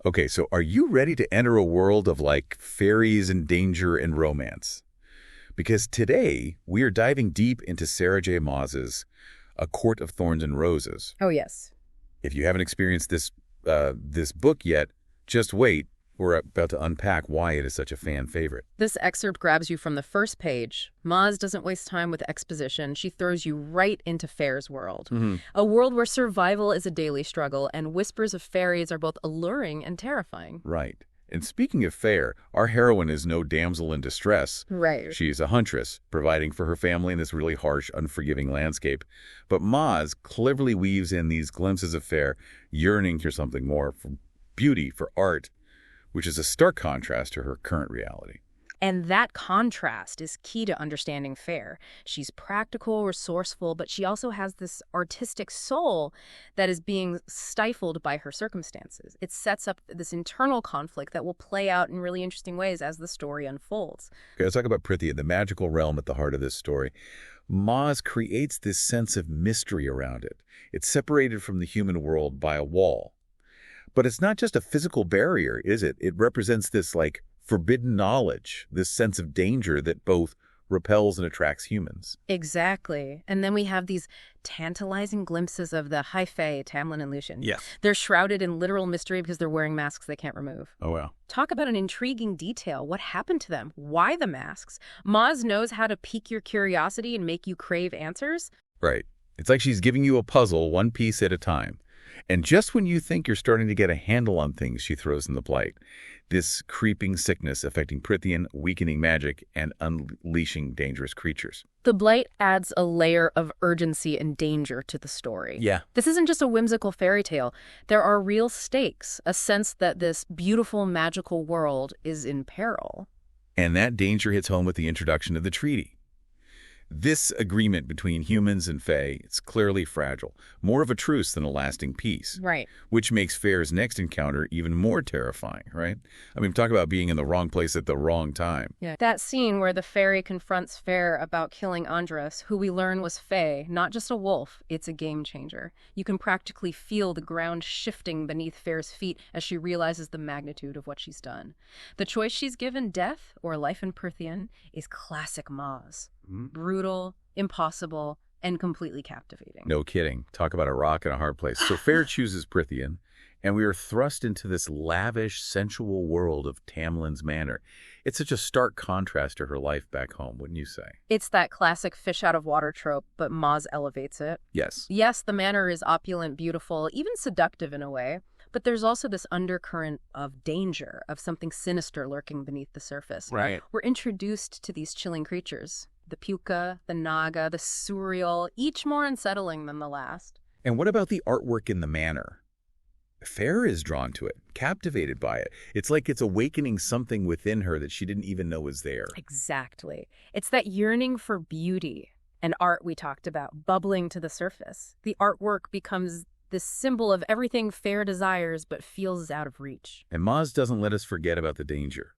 Okay, so are you ready to enter a world of like fairies and danger and romance? Because today we are diving deep into Sarah J. Maas's A Court of Thorns and Roses. Oh, yes. If you haven't experienced this book yet, just wait. We're about to unpack why it is such a fan favorite. This excerpt grabs you from the first page. Maas doesn't waste time with exposition. She throws you right into Feyre's world. A world where survival is a daily struggle and whispers of fairies are both alluring and terrifying. Right. And speaking of Feyre, our heroine is no damsel in distress. Right. She's a huntress, providing for her family in this really harsh, unforgiving landscape. But Maas cleverly weaves in these glimpses of Feyre, yearning for something more, for beauty, for art, which is a stark contrast to her current reality. And that contrast is key to understanding Feyre. She's practical, resourceful, but she also has this artistic soul that is being stifled by her circumstances. It sets up this internal conflict that will play out in really interesting ways as the story unfolds. Okay, let's talk about Prithia, the magical realm at the heart of this story. Maas creates this sense of mystery around it. It's separated from the human world by a wall. But it's not just a physical barrier, is it? It represents this, like, forbidden knowledge, this sense of danger that both repels and attracts humans. Exactly. And then we have these tantalizing glimpses of the High Fae, Tamlin and Lucian. Yes. They're shrouded in literal mystery because they're wearing masks they can't remove. Oh, wow. Talk about an intriguing detail. What happened to them? Why the masks? Maas knows how to pique your curiosity and make you crave answers. Right. It's like she's giving you a puzzle, one piece at a time. And just when you think you're starting to get a handle on things, she throws in the blight. This creeping sickness affecting Prithian, weakening magic, and unleashing dangerous creatures. The blight adds a layer of urgency and danger to the story. Yeah. This isn't just a whimsical fairy tale. There are real stakes, a sense that this beautiful, magical world is in peril. And that danger hits home with the introduction of the treaty. This agreement between humans and Fae is clearly fragile, more of a truce than a lasting peace. Right. Which makes Feyre's next encounter even more terrifying, right? I mean, talk about being in the wrong place at the wrong time. Yeah. That scene where the fairy confronts Feyre about killing Andras, who we learn was Fae, not just a wolf, it's a game changer. You can practically feel the ground shifting beneath Feyre's feet as she realizes the magnitude of what she's done. The choice she's given, death or life in Prithian, is classic Maas. Brutal, impossible, and completely captivating. No kidding. Talk about a rock and a hard place. So Feyre chooses Prithian, and we are thrust into this lavish, sensual world of Tamlin's manor. It's such a stark contrast to her life back home, wouldn't you say? It's that classic fish out of water trope, but Maas elevates it. Yes. Yes, the manor is opulent, beautiful, even seductive in a way, but there's also this undercurrent of danger, of something sinister lurking beneath the surface. Right. We're introduced to these chilling creatures. The puka, the naga, the surreal, each more unsettling than the last. And what about the artwork in the manor? Feyre is drawn to it, captivated by it. It's like it's awakening something within her that she didn't even know was there. Exactly. It's that yearning for beauty and art we talked about, bubbling to the surface. The artwork becomes this symbol of everything Feyre desires but feels out of reach. And Maas doesn't let us forget about the danger.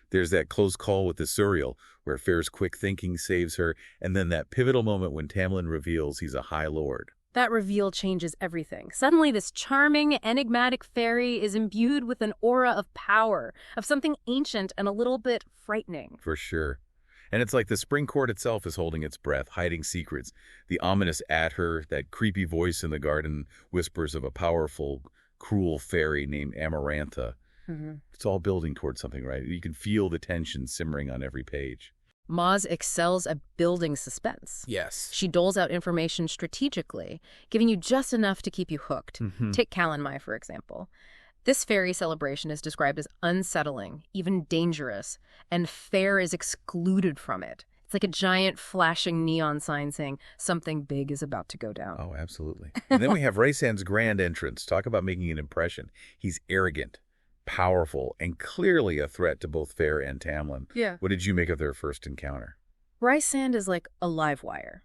There's that close call with the surreal, where Feyre's quick thinking saves her, and then that pivotal moment when Tamlin reveals he's a High Lord. That reveal changes everything. Suddenly, this charming, enigmatic fairy is imbued with an aura of power, of something ancient and a little bit frightening. For sure. And it's like the spring court itself is holding its breath, hiding secrets. The ominous adder, that creepy voice in the garden, whispers of a powerful, cruel fairy named Amarantha. It's all building towards something, right? You can feel the tension simmering on every page. Maas excels at building suspense. Yes. She doles out information strategically, giving you just enough to keep you hooked. Take Calanmai, for example. This fairy celebration is described as unsettling, even dangerous, and Feyre is excluded from it. It's like a giant flashing neon sign saying something big is about to go down. Oh, absolutely. And then we have Rhysand's grand entrance. Talk about making an impression. He's arrogant, powerful, and clearly a threat to both Feyre and Tamlin. Yeah. What did you make of their first encounter? Rhysand is like a live wire.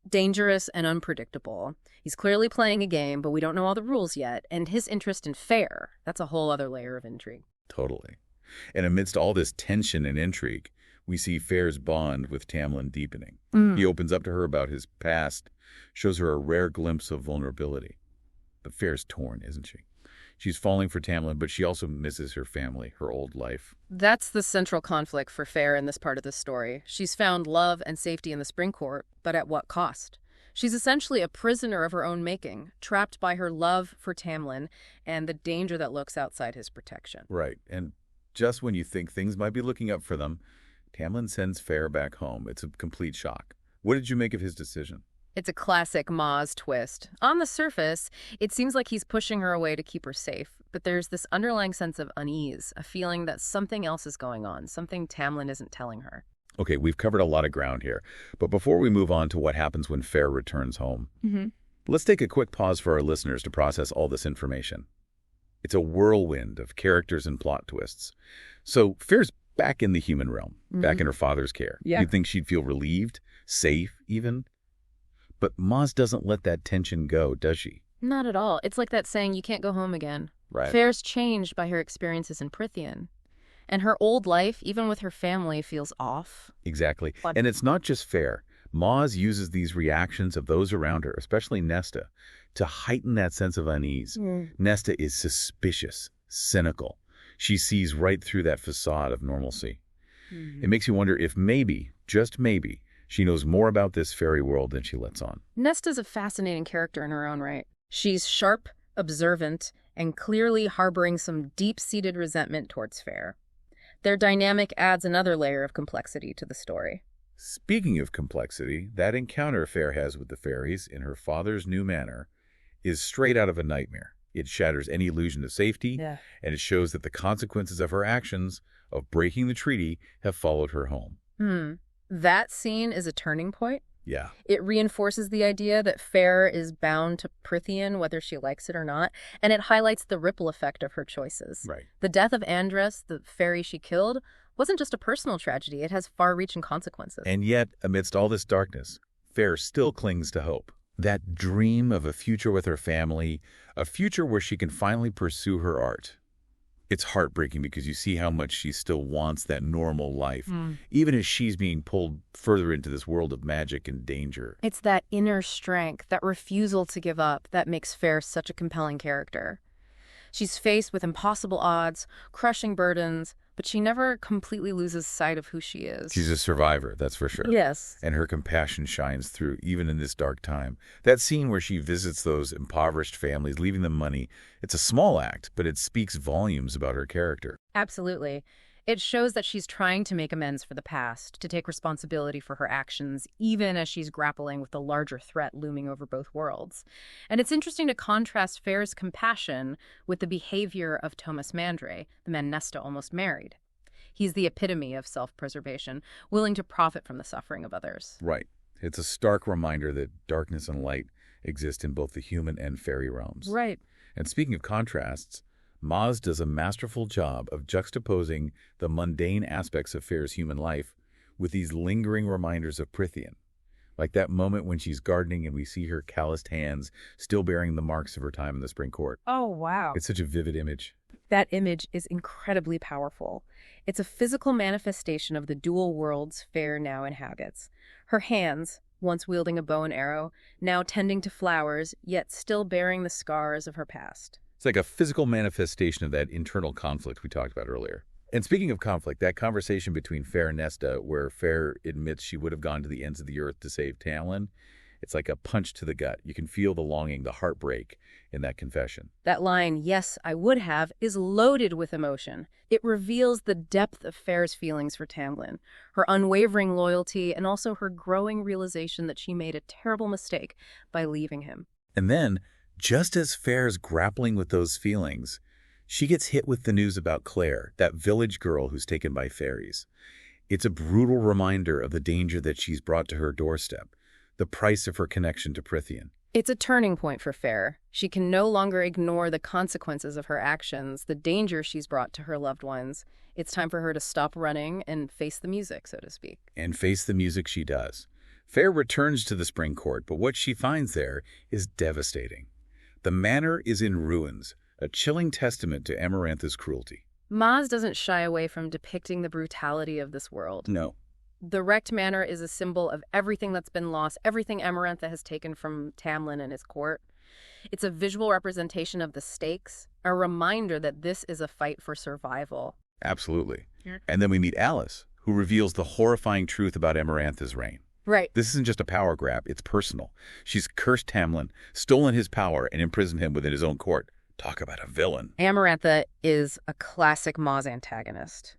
Dangerous and unpredictable. He's clearly playing a game, but we don't know all the rules yet. And his interest in Feyre, that's a whole other layer of intrigue. Totally. And amidst all this tension and intrigue, we see Feyre's bond with Tamlin deepening. He opens up to her about his past, shows her a rare glimpse of vulnerability. But Feyre's torn, isn't she? She's falling for Tamlin, but she also misses her family, her old life. That's the central conflict for Feyre in this part of the story. She's found love and safety in the Spring Court, but at what cost? She's essentially a prisoner of her own making, trapped by her love for Tamlin and the danger that lurks outside his protection. Right, and just when you think things might be looking up for them, Tamlin sends Feyre back home. It's a complete shock. What did you make of his decision? It's a classic Maas twist. On the surface, it seems like he's pushing her away to keep her safe, but there's this underlying sense of unease, a feeling that something else is going on, something Tamlin isn't telling her. Okay, we've covered a lot of ground here, but before we move on to what happens when Feyre returns home, let's take a quick pause for our listeners to process all this information. It's a whirlwind of characters and plot twists. So Feyre's back in the human realm, back in her father's care. Yeah. You'd think she'd feel relieved, safe even. But Maas doesn't let that tension go, does she? Not at all. It's like that saying, you can't go home again. Right. Feyre's changed by her experiences in Prythian. And her old life, even with her family, feels off. Exactly. And it's not just Feyre. Maas uses these reactions of those around her, especially Nesta, to heighten that sense of unease. Nesta is suspicious, cynical. She sees right through that facade of normalcy. It makes you wonder if maybe, just maybe, she knows more about this fairy world than she lets on. Nesta's a fascinating character in her own right. She's sharp, observant, and clearly harboring some deep-seated resentment towards Feyre. Their dynamic adds another layer of complexity to the story. Speaking of complexity, that encounter Feyre has with the fairies in her father's new manor is straight out of a nightmare. It shatters any illusion of safety, and it shows that the consequences of her actions, of breaking the treaty, have followed her home. That scene is a turning point. Yeah. It reinforces the idea that Feyre is bound to Prythian, whether she likes it or not, and it highlights the ripple effect of her choices. Right. The death of Andras, the fairy she killed, wasn't just a personal tragedy. It has far-reaching consequences. And yet, amidst all this darkness, Feyre still clings to hope. That dream of a future with her family, a future where she can finally pursue her art. It's heartbreaking because you see how much she still wants that normal life, even as she's being pulled further into this world of magic and danger. It's that inner strength, that refusal to give up, that makes Feyre such a compelling character. She's faced with impossible odds, crushing burdens, but she never completely loses sight of who she is. She's a survivor, that's for sure. Yes. And her compassion shines through, even in this dark time. That scene where she visits those impoverished families, leaving them money, it's a small act, but it speaks volumes about her character. Absolutely. It shows that she's trying to make amends for the past, to take responsibility for her actions, even as she's grappling with the larger threat looming over both worlds. And it's interesting to contrast Feyre's compassion with the behavior of Thomas Mandre, the man Nesta almost married. He's the epitome of self-preservation, willing to profit from the suffering of others. Right. It's a stark reminder that darkness and light exist in both the human and fairy realms. Right. And speaking of contrasts, Maas does a masterful job of juxtaposing the mundane aspects of Feyre's human life with these lingering reminders of Prythian. Like that moment when she's gardening and we see her calloused hands still bearing the marks of her time in the Spring Court. Oh, wow. It's such a vivid image. That image is incredibly powerful. It's a physical manifestation of the dual worlds Feyre now inhabits. Her hands, once wielding a bow and arrow, now tending to flowers, yet still bearing the scars of her past. It's like a physical manifestation of that internal conflict we talked about earlier. And speaking of conflict, that conversation between Feyre and Nesta, where Feyre admits she would have gone to the ends of the earth to save Tamlin, it's like a punch to the gut. You can feel the longing, the heartbreak in that confession. That line, "Yes, I would have," is loaded with emotion. It reveals the depth of Feyre's feelings for Tamlin, her unwavering loyalty, and also her growing realization that she made a terrible mistake by leaving him. And then, just as Feyre's grappling with those feelings, she gets hit with the news about Claire, that village girl who's taken by fairies. It's a brutal reminder of the danger that she's brought to her doorstep, the price of her connection to Prythian. It's a turning point for Feyre. She can no longer ignore the consequences of her actions, the danger she's brought to her loved ones. It's time for her to stop running and face the music, so to speak. And face the music she does. Feyre returns to the Spring Court, but what she finds there is devastating. The manor is in ruins, a chilling testament to Amarantha's cruelty. Maas doesn't shy away from depicting the brutality of this world. No. The wrecked manor is a symbol of everything that's been lost, everything Amarantha has taken from Tamlin and his court. It's a visual representation of the stakes, a reminder that this is a fight for survival. Absolutely. And then we meet Alice, who reveals the horrifying truth about Amarantha's reign. Right. This isn't just a power grab, it's personal. She's cursed Tamlin, stolen his power, and imprisoned him within his own court. Talk about a villain. Amarantha is a classic Maas antagonist.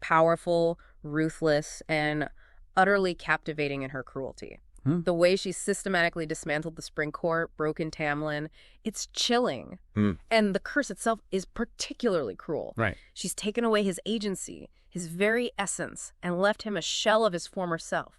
Powerful, ruthless, and utterly captivating in her cruelty. The way she systematically dismantled the Spring Court, broken Tamlin, it's chilling. And the curse itself is particularly cruel. Right. She's taken away his agency, his very essence, and left him a shell of his former self.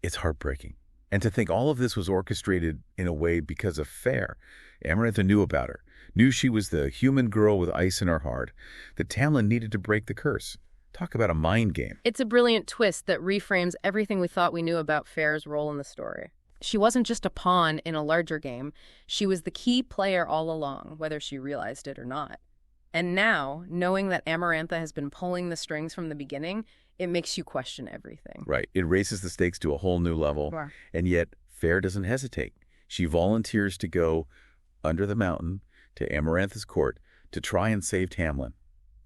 It's heartbreaking. And to think all of this was orchestrated in a way because of Feyre. Amarantha knew about her, knew she was the human girl with ice in her heart, that Tamlin needed to break the curse. Talk about a mind game. It's a brilliant twist that reframes everything we thought we knew about Feyre's role in the story. She wasn't just a pawn in a larger game. She was the key player all along, whether she realized it or not. And now, knowing that Amarantha has been pulling the strings from the beginning, it makes you question everything. Right. It raises the stakes to a whole new level. Sure. And yet, Feyre doesn't hesitate. She volunteers to go under the mountain to Amarantha's court to try and save Tamlin.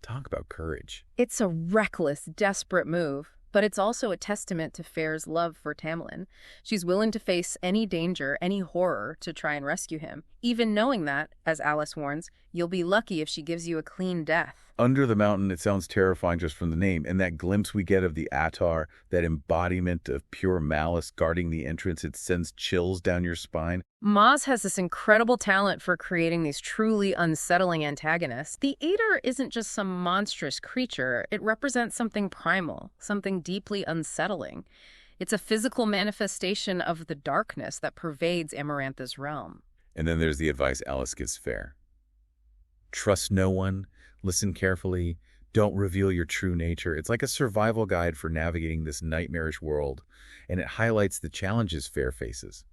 Talk about courage. It's a reckless, desperate move, but it's also a testament to Feyre's love for Tamlin. She's willing to face any danger, any horror to try and rescue him, even knowing that, as Alice warns, you'll be lucky if she gives you a clean death. Under the mountain, it sounds terrifying just from the name, and that glimpse we get of the ACOTAR, that embodiment of pure malice guarding the entrance, it sends chills down your spine. Maas has this incredible talent for creating these truly unsettling antagonists. The Aetor isn't just some monstrous creature. It represents something primal, something deeply unsettling. It's a physical manifestation of the darkness that pervades Amarantha's realm. And then there's the advice Alice gives Feyre. Trust no one. Listen carefully. Don't reveal your true nature. It's like a survival guide for navigating this nightmarish world, and it highlights the challenges Feyre faces.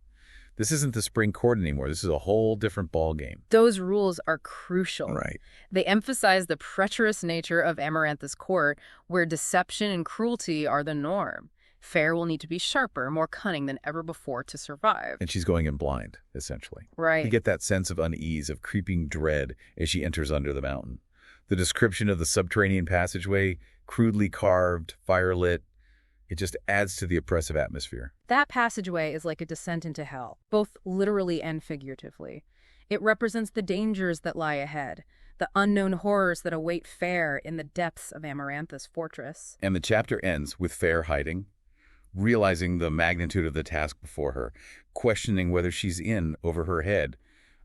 This isn't the Spring Court anymore. This is a whole different ballgame. Those rules are crucial. Right. They emphasize the treacherous nature of Amarantha's court, where deception and cruelty are the norm. Feyre will need to be sharper, more cunning than ever before to survive. And she's going in blind, essentially. Right. You get that sense of unease, of creeping dread as she enters under the mountain. The description of the subterranean passageway, crudely carved, firelit, it just adds to the oppressive atmosphere. That passageway is like a descent into hell, both literally and figuratively. It represents the dangers that lie ahead, the unknown horrors that await Feyre in the depths of Amarantha's fortress. And the chapter ends with Feyre hiding, realizing the magnitude of the task before her, questioning whether she's in over her head.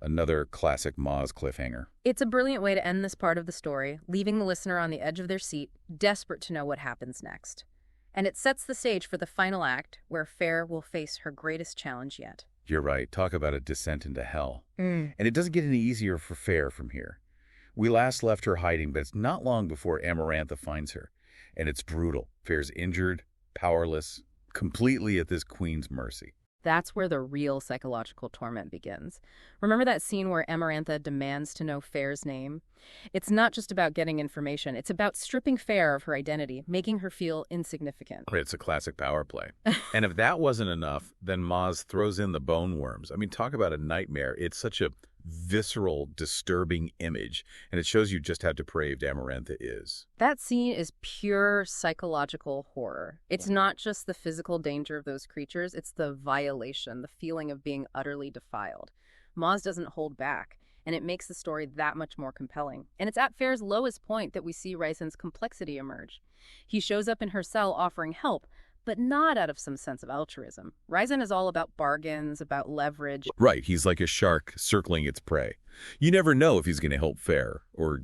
Another classic Maas cliffhanger. It's a brilliant way to end this part of the story, leaving the listener on the edge of their seat, desperate to know what happens next. And it sets the stage for the final act, where Feyre will face her greatest challenge yet. You're right. Talk about a descent into hell. And it doesn't get any easier for Feyre from here. We last left her hiding, but it's not long before Amarantha finds her. And it's brutal. Feyre's injured, powerless, completely at this queen's mercy. That's where the real psychological torment begins. Remember that scene where Amarantha demands to know Feyre's name? It's not just about getting information. It's about stripping Feyre of her identity, making her feel insignificant. It's a classic power play. And if that wasn't enough, then Maas throws in the bone worms. I mean, talk about a nightmare. It's such a visceral, disturbing image, and it shows you just how depraved Amarantha is. That scene is pure psychological horror. It's not just the physical danger of those creatures, it's the violation, the feeling of being utterly defiled. Maas doesn't hold back, and it makes the story that much more compelling. And it's at Feyre's lowest point that we see Rysand's complexity emerge. He shows up in her cell offering help, but not out of some sense of altruism. Rysand is all about bargains, about leverage. Right, he's like a shark circling its prey. You never know if he's going to help Feyre or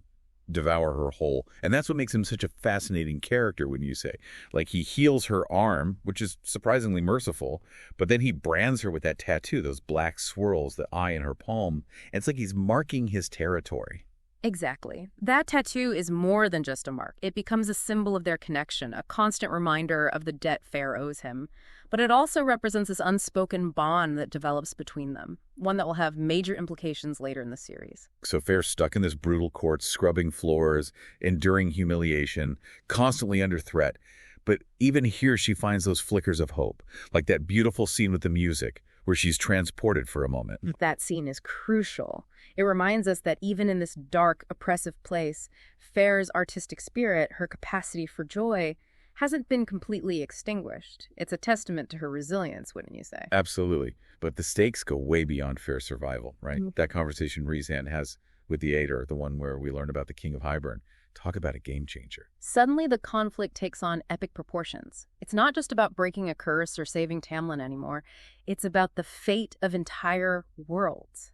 devour her whole. And that's what makes him such a fascinating character, wouldn't you say? Like, he heals her arm, which is surprisingly merciful, but then he brands her with that tattoo, those black swirls, the eye in her palm. And it's like he's marking his territory. Exactly. That tattoo is more than just a mark. It becomes a symbol of their connection, a constant reminder of the debt Feyre owes him. But it also represents this unspoken bond that develops between them, one that will have major implications later in the series. So Feyre's stuck in this brutal court, scrubbing floors, enduring humiliation, constantly under threat. But even here she finds those flickers of hope, like that beautiful scene with the music, where she's transported for a moment. That scene is crucial. It reminds us that even in this dark, oppressive place, Feyre's artistic spirit, her capacity for joy, hasn't been completely extinguished. It's a testament to her resilience, wouldn't you say? Absolutely. But the stakes go way beyond Feyre's survival, right? That conversation Rhysand has with the ACOTAR, the one where we learn about the King of Hybern. Talk about a game changer. Suddenly, the conflict takes on epic proportions. It's not just about breaking a curse or saving Tamlin anymore. It's about the fate of entire worlds.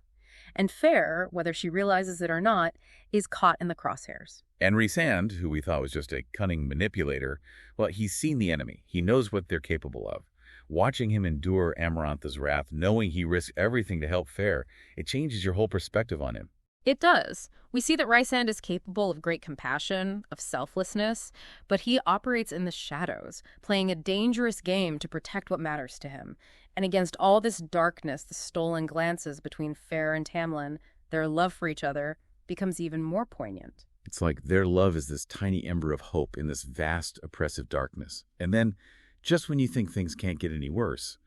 And Feyre, whether she realizes it or not, is caught in the crosshairs. And Rhysand, who we thought was just a cunning manipulator, well, he's seen the enemy. He knows what they're capable of. Watching him endure Amarantha's wrath, knowing he risks everything to help Feyre, it changes your whole perspective on him. It does. We see that Rhysand is capable of great compassion, of selflessness, but he operates in the shadows, playing a dangerous game to protect what matters to him. And against all this darkness, the stolen glances between Feyre and Tamlin, their love for each other, becomes even more poignant. It's like their love is this tiny ember of hope in this vast, oppressive darkness. And then, just when you think things can't get any worse,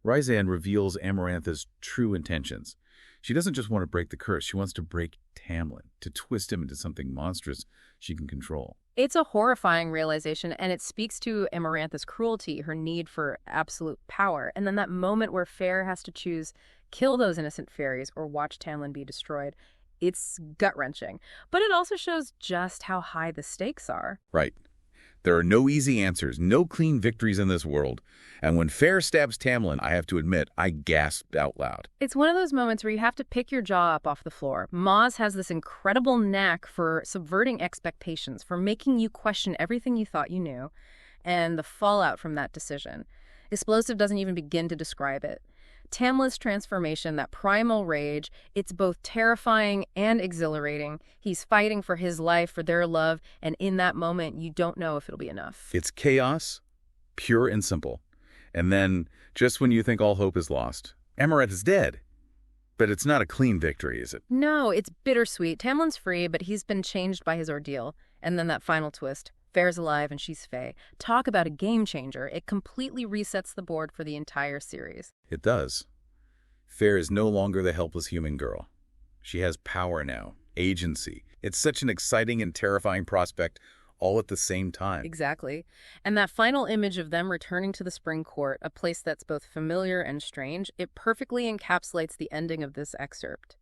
Rhysand reveals Amarantha's true intentions. She doesn't just want to break the curse, she wants to break Tamlin, to twist him into something monstrous she can control. It's a horrifying realization, and it speaks to Amarantha's cruelty, her need for absolute power. And then that moment where Feyre has to choose kill those innocent fairies or watch Tamlin be destroyed, it's gut-wrenching. But it also shows just how high the stakes are. Right. There are no easy answers, no clean victories in this world. And when Feyre stabs Tamlin, I have to admit, I gasped out loud. It's one of those moments where you have to pick your jaw up off the floor. Maas has this incredible knack for subverting expectations, for making you question everything you thought you knew, and the fallout from that decision. Explosive doesn't even begin to describe it. Tamlin's transformation, that primal rage, it's both terrifying and exhilarating. He's fighting for his life, for their love, and in that moment, you don't know if it'll be enough. It's chaos, pure and simple. And then, just when you think all hope is lost, Amarant is dead. But it's not a clean victory, is it? No, it's bittersweet. Tamlin's free, but he's been changed by his ordeal. And then that final twist. Feyre's alive and she's Faye. Talk about a game changer. It completely resets the board for the entire series. It does. Feyre is no longer the helpless human girl. She has power now, agency. It's such an exciting and terrifying prospect all at the same time. Exactly. And that final image of them returning to the Spring Court, a place that's both familiar and strange, it perfectly encapsulates the ending of this excerpt.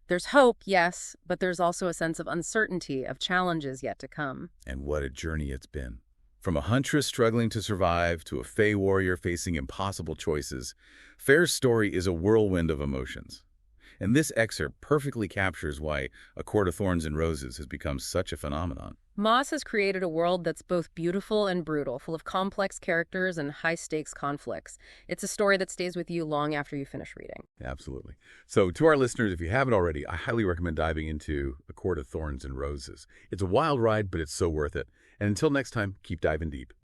There's hope, yes, but there's also a sense of uncertainty, of challenges yet to come. And what a journey it's been. From a huntress struggling to survive to a Fey warrior facing impossible choices, Feyre's story is a whirlwind of emotions. And this excerpt perfectly captures why A Court of Thorns and Roses has become such a phenomenon. Maas has created a world that's both beautiful and brutal, full of complex characters and high-stakes conflicts. It's a story that stays with you long after you finish reading. Absolutely. So to our listeners, if you haven't already, I highly recommend diving into A Court of Thorns and Roses. It's a wild ride, but it's so worth it. And until next time, keep diving deep.